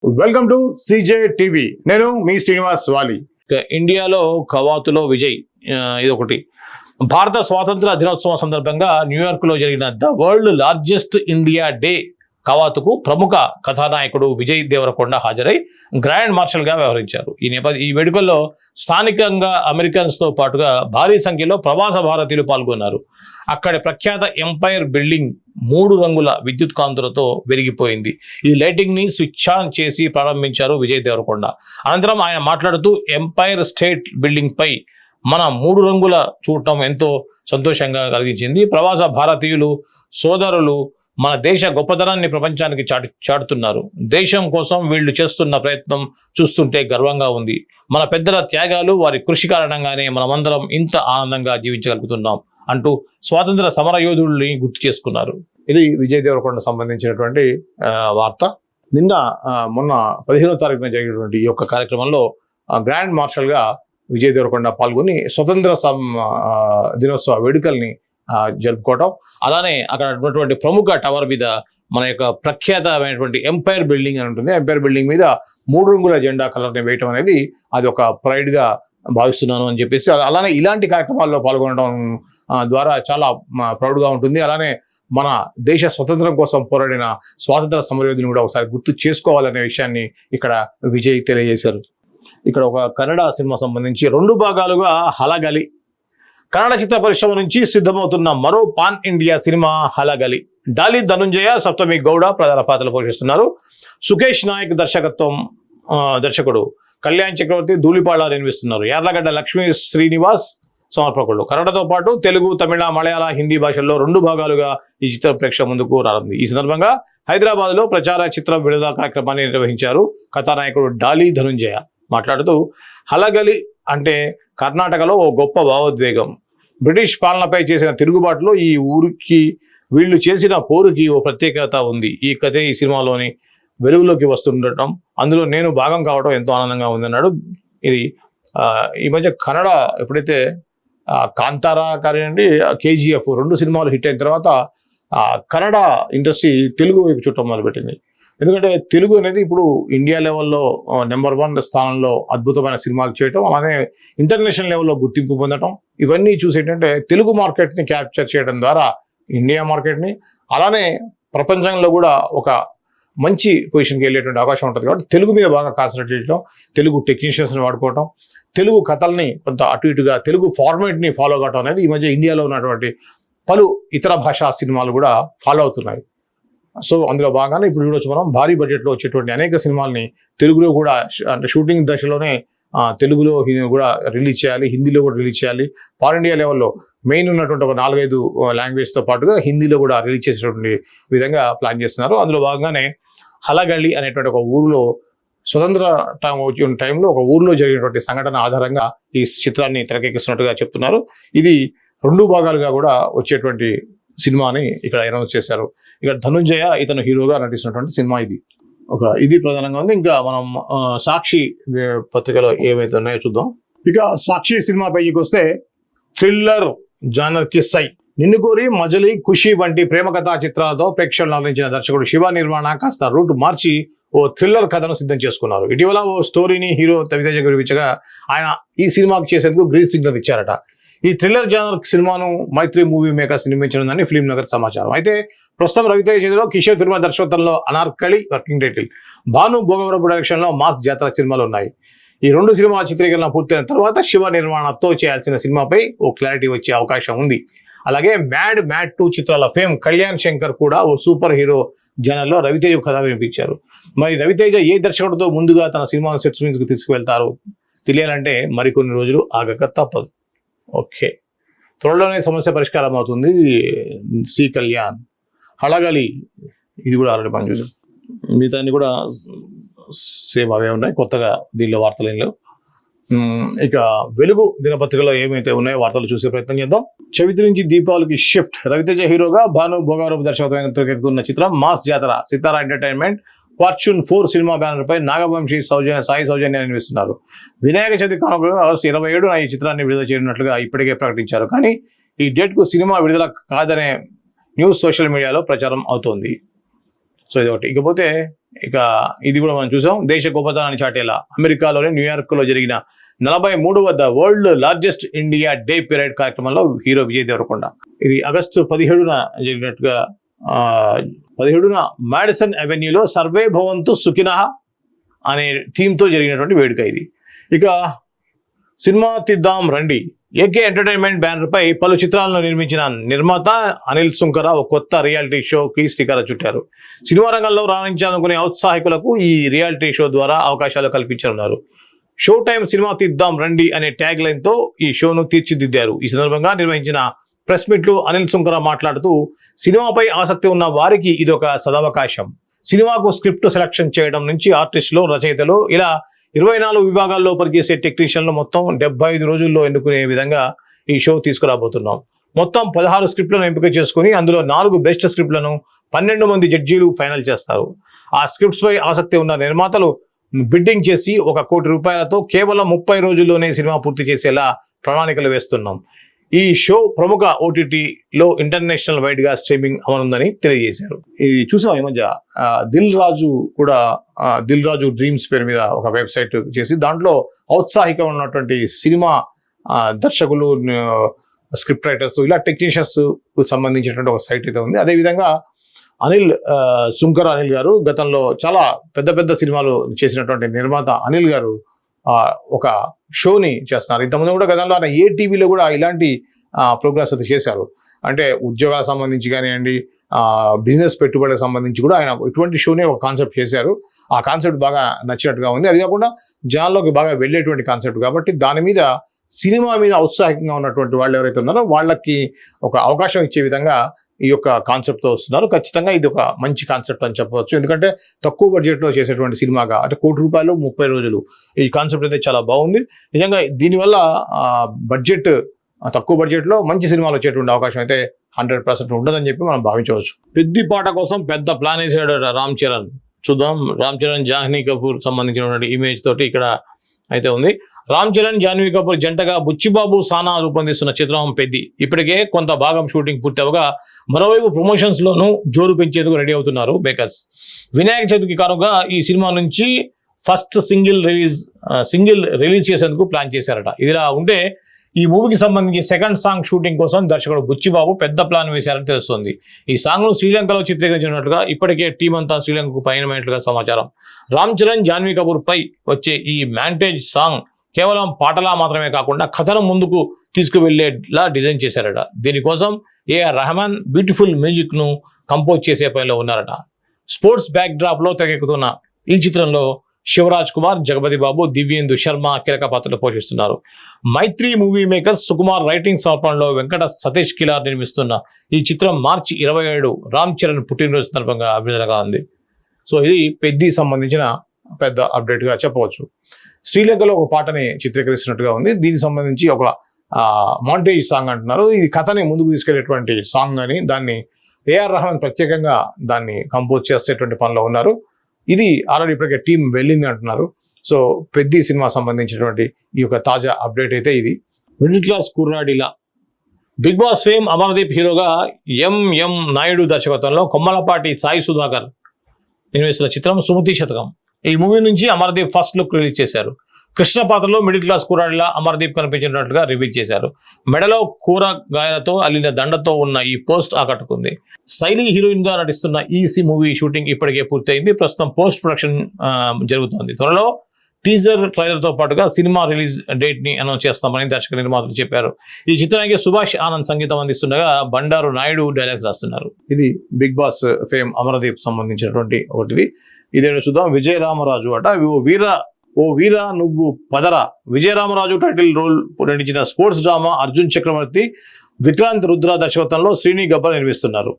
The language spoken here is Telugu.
Welcome to CJ TV. నేను మీ శ్రీనివాస్ వాలి. ఇండియాలో కవాతులో విజయ్ ఇది ఒకటి. భారత స్వాతంత్ర దినోత్సవం సందర్భంగా న్యూయార్క్లో జరిగిన the world largest India day కవాతుకు ప్రముఖ కథానాయకుడు విజయ్ దేవరకొండ హాజరై గ్రాండ్ మార్షల్గా వ్యవహరించారు. ఈ వేడుకల్లో స్థానికంగా అమెరికన్స్తో పాటుగా భారీ సంఖ్యలో ప్రవాస భారతీయులు పాల్గొన్నారు. అక్కడి ప్రఖ్యాత ఎంపైర్ బిల్డింగ్ 3 రంగుల విద్యుత్ కాంతులతో వెలిగిపోయింది. ఈ లైటింగ్ ని స్విచ్ ఆన్ చేసి ప్రారంభించారు విజయ్ దేవరకొండ. అనంతరం ఆయన మాట్లాడుతూ ఎంపైర్ స్టేట్ బిల్డింగ్ పై మన 3 రంగుల చూడటం ఎంతో సంతోషంగా కలిగించింది. ప్రవాస భారతీయులు సోదరులు మన దేశ గొప్పతనాన్ని ప్రపంచానికి చాటుతున్నారు. దేశం కోసం వీళ్ళు చేస్తున్న ప్రయత్నం చూస్తుంటే గర్వంగా ఉంది. మన పెద్దల త్యాగాలు, వారి కృషి కారణంగానే మనమందరం ఇంత ఆనందంగా జీవించగలుగుతున్నాం అంటూ స్వాతంత్ర సమరయోధుల్ని గుర్తు చేసుకున్నారు. ఇది విజయ్ దేవరకొండ సంబంధించినటువంటి వార్త. మొన్న 15వ తారీఖున జరిగినటువంటి ఈ యొక్క కార్యక్రమంలో గ్రాండ్ మార్షల్గా విజయ్ దేవరకొండ పాల్గొని స్వతంత్ర దినోత్సవ వేడుకల్ని జరుపుకోవటం, అలానే అక్కడ ఉన్నటువంటి ప్రముఖ టవర్ మీద మన యొక్క ప్రఖ్యాతమైనటువంటి ఎంపైర్ బిల్డింగ్ అని ఉంటుంది. ఎంపైర్ బిల్డింగ్ మీద 3 రంగుల జెండా కలర్ని వేయటం అనేది అది ఒక ప్రైడ్గా భావిస్తున్నాను అని చెప్పేసి, అలానే ఇలాంటి కార్యక్రమాల్లో పాల్గొనడం ద్వారా చాలా ప్రౌడ్గా ఉంటుంది. అలానే మన దేశ స్వతంత్రం కోసం పోరాడిన స్వాతంత్ర సమరయోధుని కూడా ఒకసారి గుర్తు చేసుకోవాలనే విషయాన్ని ఇక్కడ విజయ్ తెలియజేశారు. ఇక్కడ ఒక కన్నడ సినిమా సంబంధించి 2 భాగాలుగా హలగలి, కన్నడ చిత్ర పరిశ్రమ నుంచి సిద్ధమవుతున్న మరో pan India cinema హలగలి. Dolly Dhanunjaya, సప్తమి గౌడ ప్రధాన పాత్రలు పోషిస్తున్నారు. సుకేష్ నాయక్ దర్శకుడు, కళ్యాణ్ చక్రవర్తి ధూళిపాళ నిర్మిస్తున్నారు. యార్లగడ్డ లక్ష్మీ శ్రీనివాస్ సమర్పకులు. కన్నడతో పాటు తెలుగు, తమిళ, మలయాళ, హిందీ భాషల్లో 2 భాగాలుగా ఈ చిత్ర ప్రేక్షక ముందుకు రానుంది. ఈ సందర్భంగా హైదరాబాద్ లో ప్రచార చిత్ర విడుదల కార్యక్రమాన్ని నిర్వహించారు. కథానాయకుడు డాలి ధనుంజయ మాట్లాడుతూ, హలగలి అంటే కర్ణాటకలో ఓ గొప్ప భావోద్వేగం. బ్రిటిష్ పాలనపై చేసిన తిరుగుబాటులో ఈ ఊరికి వీళ్ళు చేసిన పోరుకి ఓ ప్రత్యేకత ఉంది. ఈ కథే ఈ సినిమాలోని వెలుగులోకి వస్తుండటం, అందులో నేను భాగం కావడం ఎంతో ఆనందంగా ఉందన్నాడు. ఇది ఈ మధ్య కన్నడ ఎప్పుడైతే కాంతారా కానివ్వండి, KGF 2 సినిమాలు హిట్ అయిన తర్వాత కన్నడ ఇండస్ట్రీ తెలుగు వైపు చుట్టం మొదలుపెట్టింది. ఎందుకంటే తెలుగు అనేది ఇప్పుడు ఇండియా లెవెల్లో నెంబర్ 1 స్థానంలో అద్భుతమైన సినిమాలు చేయటం, అలానే ఇంటర్నేషనల్ లెవెల్లో గుర్తింపు పొందటం, ఇవన్నీ చూసి ఏంటంటే తెలుగు మార్కెట్ని క్యాప్చర్ చేయడం ద్వారా ఇండియా మార్కెట్ని, అలానే ప్రపంచంలో కూడా ఒక మంచి పొజిషన్కి వెళ్ళేటువంటి అవకాశం ఉంటుంది. కాబట్టి తెలుగు మీద బాగా కాన్సన్ట్రేట్ చేయడం, తెలుగు టెక్నీషియన్స్ని వాడుకోవటం, తెలుగు కథల్ని కొంత అటు ఇటుగా తెలుగు ఫార్మేట్ని ఫాలో కావడం అనేది ఈ మధ్య ఇండియాలో ఉన్నటువంటి పలు ఇతర భాషా సినిమాలు కూడా ఫాలో అవుతున్నాయి. సో అందులో భాగంగానే ఇప్పుడు చూడొచ్చు మనం భారీ బడ్జెట్లో వచ్చేటువంటి అనేక సినిమాల్ని తెలుగులో కూడా, అంటే షూటింగ్ దశలోనే తెలుగులో కూడా రిలీజ్ చేయాలి, హిందీలో కూడా రిలీజ్ చేయాలి. పాన్ ఇండియా లెవెల్లో మెయిన్ ఉన్నటువంటి ఒక 4-5 లాంగ్వేజ్తో పాటుగా హిందీలో కూడా రిలీజ్ చేసేటువంటి విధంగా ప్లాన్ చేస్తున్నారు. అందులో భాగంగానే హలగలి అనేటువంటి ఒక ఊరిలో స్వతంత్ర టైంలో ఒక ఊరిలో జరిగినటువంటి సంఘటన ఆధారంగా ఈ చిత్రాన్ని తెరకెక్కిస్తున్నట్టుగా చెప్తున్నారు. ఇది 2 భాగాలుగా కూడా వచ్చేటువంటి సినిమాని ఇక్కడ అనౌన్స్ చేశారు. ఇక్కడ ధనుంజయ ఇతను హీరోగా నటిస్తున్నటువంటి సినిమా ఇది ప్రధానంగా ఉంది. ఇంకా మనం సాక్షి పత్రికలో ఏవైతే ఉన్నాయో చూద్దాం. ఇక సాక్షి సినిమా పైకి వస్తే, థ్రిల్లర్ జానర్ కి సై, నిన్ను కోరి, మజలి, ఖుషి వంటి ప్రేమ కథా చిత్రాలతో ప్రేక్షకులను ఆలోచించిన దర్శకుడు శివ నిర్మాణ కాస్త రూట్ మార్చి ఓ థ్రిల్లర్ కథను సిద్ధం చేసుకున్నారు. ఇటీవల ఓ స్టోరీని హీరో రవితేజ గురించగా ఆయన ఈ సినిమాకు చేసేందుకు గ్రీన్ సిగ్నల్ ఇచ్చారట. ఈ థ్రిల్లర్ జానర్ సినిమాను మైత్రి మూవీ మేకర్స్ నిర్మించనుందని ఫిల్మ్ నగర్ సమాచారం. అయితే ప్రస్తుతం రవితేజ చేతిలో కిషోర్ తిరుమల దర్శకత్వంలో అనార్కలి వర్కింగ్ టైటిల్, భాను భోగవరపు డైరెక్షన్లో మాస్ జాతర సినిమాలు ఉన్నాయి. ఈ 2 సినిమాల చిత్రీకరణ పూర్తయిన తర్వాత శివ నిర్మాణంతో చేయాల్సిన సినిమాపై ఓ క్లారిటీ వచ్చే అవకాశం ఉంది. అలాగే మ్యాడ్ 2 చిత్రాల ఫేమ్ కళ్యాణ్ శంకర్ కూడా ఓ సూపర్ హీరో జనర్లో రవితేజ కథ వినిపించారు. మరి రవితేజ ఏ దర్శకుడితో ముందుగా తన సినిమాను సెట్స్ మీదకు తీసుకువెళ్తారో తెలియాలంటే మరికొన్ని రోజులు ఆగక తప్పదు. ఓకే, త్వరలోనే సమస్య పరిష్కారం అవుతుంది. సి కళ్యాణ్. హలగలి ఇది కూడా ఆల్రెడీ మనం చూసాం. మిగతాన్ని కూడా సేమ్ అవే ఉన్నాయి, కొత్తగా దీనిలో వార్తలు ఏం లేవు. ఇక వెలుగు దినపత్రికలో ఏమైతే ఉన్నాయో వార్తలు చూసే ప్రయత్నం చేద్దాం. చవితి నుంచి దీపావళికి షిఫ్ట్, రవితేజ హీరోగా భాను భోగారూపు దర్శకత్వంలో తెరకెక్కుతున్న చిత్రం మాస్ జాతర. సితారా ఎంటర్టైన్మెంట్ ఫార్చ్యూన్ 4 సినిమా బ్యానర్ పై నాగవంశీ సాయి సౌజన్య నిర్మిస్తున్నారు. వినాయక చవితి కానుకగా ఆగస్టు 27న ఈ చిత్రాన్ని విడుదల చేయనున్నట్లుగా ఇప్పటికే ప్రకటించారు. కానీ ఈ డేట్ కు సినిమా విడుదల కాదనే న్యూస్ సోషల్ మీడియాలో ప్రచారం అవుతోంది. సో ఇది ఒకటి. ఇకపోతే ఇది కూడా మనం చూసాం, దేశ గొప్పతనాన్ని చాటేలా అమెరికాలోని న్యూయార్క్లో జరిగిన 43వ world largest India day parade కార్యక్రమంలో హీరో విజయ్ దేవరకొండ. ఇది ఆగస్టు 17న జరిగినట్టుగా 17న మాడిసన్ అవెన్యూలో సర్వే భవంతు సుఖినః అనే థీమ్తో జరిగినటువంటి వేడుక ఇది. ఇక సినిమా తీద్దాం రండి, ఏకే ఎంటర్టైన్మెంట్ బ్యానర్ పై పలు చిత్రాలను నిర్మించిన నిర్మాత అనిల్ సుంకర ఒక కొత్త రియాలిటీ షోకి శ్రీకారం చుట్టారు. సినిమా రంగంలో రాణించాలనుకునే ఔత్సాహికులకు ఈ రియాలిటీ షో ద్వారా అవకాశాలు కల్పించనున్నారు. షో టైం సినిమా తీద్దాం రండి అనే ట్యాగ్ లైన్ తో ఈ షోను తీర్చిదిద్దారు. ఈ సందర్భంగా నిర్వహించిన ప్రెస్ మీట్ లో అనిల్ సుంకర మాట్లాడుతూ, సినిమాపై ఆసక్తి ఉన్న వారికి ఇది ఒక సదవకాశం. సినిమాకు స్క్రిప్ట్ సెలక్షన్ చేయడం నుంచి ఆర్టిస్టులు, రచయితలు ఇలా 24 విభాగాల్లో పనిచేసే టెక్నీషియన్లు మొత్తం 75 రోజుల్లో ఎన్నుకునే విధంగా ఈ షో తీసుకురాబోతున్నాం. మొత్తం 16 స్క్రిప్ట్లను ఎంపిక చేసుకుని అందులో 4 బెస్ట్ స్క్రిప్ట్లను 12 మంది జడ్జీలు ఫైనల్ చేస్తారు. ఆ స్క్రిప్ట్స్ పై ఆసక్తి ఉన్న నిర్మాతలు బిడ్డింగ్ చేసి ₹1 కోటి కేవలం 30 రోజుల్లోనే సినిమా పూర్తి చేసేలా ప్రణాళికలు వేస్తున్నాం. ఈ షో ప్రముఖ ఓటీటీలో ఇంటర్నేషనల్ వైడ్ గా స్ట్రీమింగ్ అవనుందని తెలియజేశారు. ఇది చూసాం ఈ మధ్య దిల్ రాజు డ్రీమ్స్ పేరు మీద ఒక వెబ్సైట్ చేసి దాంట్లో ఔత్సాహిక ఉన్నటువంటి సినిమా దర్శకులు, స్క్రిప్ట్ రైటర్స్, ఇలా టెక్నీషియన్స్ సంబంధించినటువంటి ఒక సైట్ అయితే ఉంది. అదేవిధంగా సుంకర అనిల్ గారు గతంలో చాలా పెద్ద సినిమాలు చేసినటువంటి నిర్మాత అనిల్ గారు ఒక షోని చేస్తున్నారు. ఇంతకుముందు కూడా గతంలో ఆయన ఏ టీవీలో కూడా ఇలాంటి ప్రోగ్రామ్స్ అయితే చేశారు. అంటే ఉద్యోగాలకు సంబంధించి కానివ్వండి, బిజినెస్ పెట్టుబడికి సంబంధించి కూడా ఆయన ఇటువంటి షోని ఒక కాన్సెప్ట్ చేశారు. ఆ కాన్సెప్ట్ బాగా నచ్చినట్టుగా ఉంది. అది కాకుండా జనాల్లోకి బాగా వెళ్ళేటువంటి కాన్సెప్ట్ కాబట్టి దాని మీద, సినిమా మీద ఔత్సాహికంగా ఉన్నటువంటి వాళ్ళు ఎవరైతే ఉన్నారో వాళ్ళకి ఒక అవకాశం ఇచ్చే విధంగా ఈ యొక్క కాన్సెప్ట్తో వస్తున్నారు. ఖచ్చితంగా ఇది ఒక మంచి కాన్సెప్ట్ అని చెప్పవచ్చు. ఎందుకంటే తక్కువ బడ్జెట్లో చేసేటువంటి సినిమాగా, అంటే ₹1 కోటి 30 రోజులు, ఈ కాన్సెప్ట్ అయితే చాలా బాగుంది. నిజంగా దీనివల్ల తక్కువ బడ్జెట్లో మంచి సినిమాలు వచ్చేటువంటి అవకాశం అయితే 100% ఉండదని చెప్పి మనం భావించవచ్చు. పెద్ద పాట కోసం పెద్ద ప్లాన్ వేసాడు రామ్ చరణ్. చూద్దాం, రామ్ చరణ్ జాహ్నవి కపూర్ సంబంధించినటువంటి ఇమేజ్ తోటి ఇక్కడ అయితే ఉంది. రామ్ చరణ్, జాహ్నవి కపూర్ జంటగా బుచ్చిబాబు సానా రూపొందిస్తున్న చిత్రం పెద్ది ఇప్పటికే కొంత భాగం షూటింగ్ పూర్తవగా మరోవైపు ప్రమోషన్స్ లోనూ జోరు పెంచేందుకు రెడీ అవుతున్నారు మేకర్స్. వినాయక చవితికి కానుగా ఈ సినిమా నుంచి ఫస్ట్ సింగిల్ రిలీజ్ చేసేందుకు ప్లాన్ చేశారట. ఇదిలా ఉంటే ఈ మూవీకి సంబంధించి సెకండ్ సాంగ్ షూటింగ్ కోసం దర్శకుడు బుచ్చిబాబు పెద్ద ప్లాన్ వేశారని తెలుస్తోంది. ఈ సాంగ్ ను శ్రీలంకలో చిత్రీకరించినట్లుగా ఇప్పటికే టీం అంతా శ్రీలంకకు పయనమైనట్లుగా సమాచారం. రామ్ చరణ్, జాహ్నవి కపూర్ పై వచ్చే ఈ మ్యాంటేజ్ సాంగ్ కేవలం పాటలా మాత్రమే కాకుండా కథను ముందుకు తీసుకువెళ్లేలా డిజైన్ చేశారట. దీనికోసం ఏఆర్ రెహమాన్ బ్యూటిఫుల్ మ్యూజిక్ ను కంపోజ్ చేసే పనిలో ఉన్నారట. స్పోర్ట్స్ బ్యాక్ డ్రాప్ లో తెగెక్కుతున్న ఈ చిత్రంలో శివరాజ్ కుమార్, జగపతి బాబు, దివ్యేందు శర్మ కీలక పాత్రలు పోషిస్తున్నారు. Mythri movie makers Sukumar writing సమర్పణలో వెంకట సతీష్ కిలార్ నిర్మిస్తున్న ఈ చిత్రం మార్చి 27 రామ్ చరణ్ పుట్టినరోజు సందర్భంగా విడుదలగా ఉంది. సో ఇది పెద్ది సంబంధించిన పెద్ద అప్డేట్ గా చెప్పవచ్చు. శ్రీలంకలో ఒక పాటని చిత్రీకరిస్తున్నట్టుగా ఉంది. దీనికి సంబంధించి ఒక మాంటేజ్ సాంగ్ అంటున్నారు. ఇది కథని ముందుకు తీసుకెళ్లేటువంటి సాంగ్ అని, దాన్ని ఏఆర్ రెహమాన్ ప్రత్యేకంగా దాన్ని కంపోజ్ చేసేటువంటి పనిలో ఉన్నారు. ఇది ఆల్రెడీ ఇప్పటికే టీం వెళ్ళింది అంటున్నారు. సో పెద్ద సినిమా సంబంధించినటువంటి ఈ యొక్క తాజా అప్డేట్ అయితే ఇది. మిడిల్ క్లాస్ కుర్రాడిలా బిగ్ బాస్ ఫేమ్ అమర్దీప్ హీరోగా ఎంఎం నాయుడు దర్శకత్వంలో కొమ్మలపాటి సాయి సుధాకర్ నిర్మిస్తున్న చిత్రం సుమతి శతకం. ఈ మూవీ నుంచి అమర్దీప్ ఫస్ట్ లుక్ రిలీజ్ చేశారు. కృష్ణ పాత్రలో మిడిల్ క్లాస్ కుర్రాడిలా అమర్దీప్ కనిపించినట్లుగా రివీల్ చేశారు. మెడలో కూరగాయలతో అల్లిన దండతో ఉన్న ఈ పోస్ట్ ఆకట్టుకుంది. శైలి హీరోయిన్ గా నటిస్తున్న ఈ మూవీ షూటింగ్ ఇప్పటికే పూర్తయింది. ప్రస్తుతం పోస్ట్ ప్రొడక్షన్ జరుగుతోంది. త్వరలో టీజర్ ట్రైలర్ తో పాటుగా సినిమా రిలీజ్ డేట్ ని అనౌన్స్ చేస్తామని దర్శక నిర్మాతలు చెప్పారు. ఈ చిత్రానికి సుభాష్ ఆనంద్ సంగీతం అందిస్తుండగా బండారు నాయుడు డైలాగ్స్ రాస్తున్నారు. ఇది బిగ్ బాస్ ఫేమ్ అమర్దీప్ సంబంధించినటువంటి ఒకటిది. ఇదేంటో చూద్దాం. విజయరామరాజు అట ఓ వీరా నువ్వు పదరా. విజయరామరాజు టైటిల్ రోల్ నటించిన స్పోర్ట్స్ డ్రామా అర్జున్ చక్రవర్తి, విక్రాంత్ రుద్ర దర్శకత్వంలో శ్రీని గబ్బర్ నిర్మిస్తున్నారు.